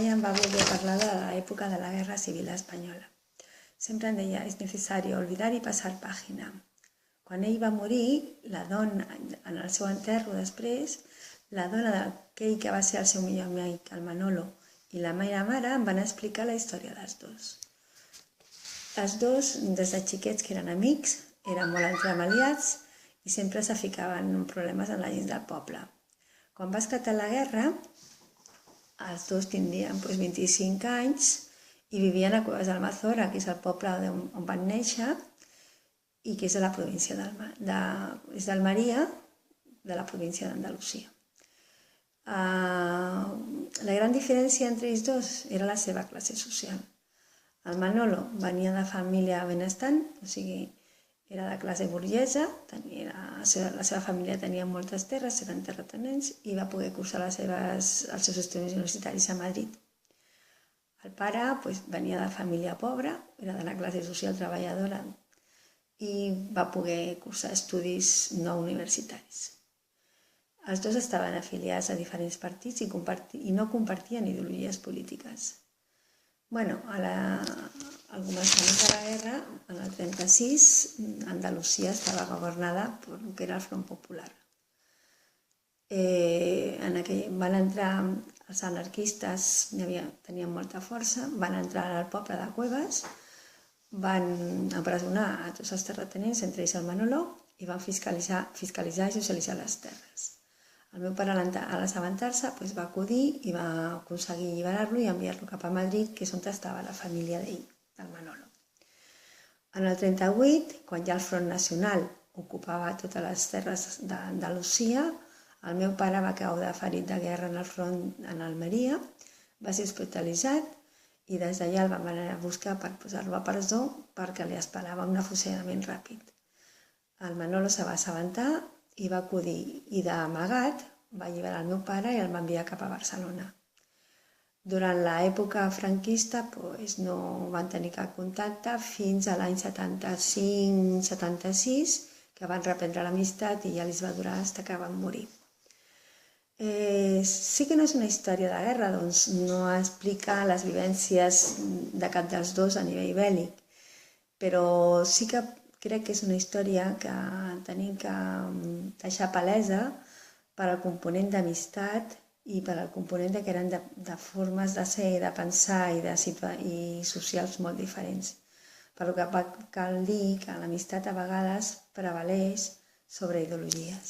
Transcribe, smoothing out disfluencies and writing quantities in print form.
Brian va voler parlar de l'època de la Guerra Civil Espanyola. Sempre em deia, és necessari olvidar i passar pàgina. Quan ell va morir, la dona, en el seu enterro després, la dona d'aquell que va ser el seu millor amic, el Manolo, i la meva mare em van explicar la història dels dos. Els dos, des de xiquets que eren amics, eren molt entremaliats i sempre se ficaven en problemes en la gent del poble. Quan va esclatar la guerra, els dos tindrien 25 anys i vivien a Cuevas d'Almazora, que és el poble on van néixer i que és de la província d'Almeria, de la província d'Andalusia. La gran diferència entre ells dos era la seva classe social. El Manolo venia de família benestant, o sigui, era de classe burgesa, la seva família tenia moltes terres, eren terratinents, i va poder cursar els seus estudis universitaris a Madrid. El pare venia de família pobra, era de la classe social treballadora, i va poder cursar estudis no universitaris. Els dos estaven afiliats a diferents partits i no compartien ideologies polítiques. Al començament de la guerra, en el 36, Andalusia estava governada per el que era el Front Popular. Van entrar els anarquistes, tenien molta força, van entrar al poble de Cuevas, van empresonar a tots els terratinents, entre ells el Manolo, i van fiscalitzar i socialitzar les terres. El meu pare, a l'assabentar-se, va acudir i va aconseguir alliberar-lo i enviar-lo cap a Madrid, que és on estava la família d'ell, del Manolo. En el 38, quan ja el Front Nacional ocupava totes les terres d'Andalusia, el meu pare va caure ferit de guerra en el front en Almeria, va ser hospitalitzat i des d'allà el vam anar a buscar per posar-lo a presó perquè li esperava un afuselament ràpid. El Manolo se va assabentar i va acudir i d'amagat va alliberar el meu pare i el va enviar cap a Barcelona. Durant l'època franquista no van tenir cap contacte fins a l'any 75-76, que van reprendre l'amistat i ja els va durar fins que van morir. Sí que no és una història de guerra, doncs no explica les vivències de cap dels dos a nivell bèl·lic, però sí que crec que és una història que tenim que deixar palesa per al component d'amistat i per al component que eren de formes de ser, de pensar i socials molt diferents. Per lo que cal dir que l'amistat a vegades prevaleix sobre ideologies.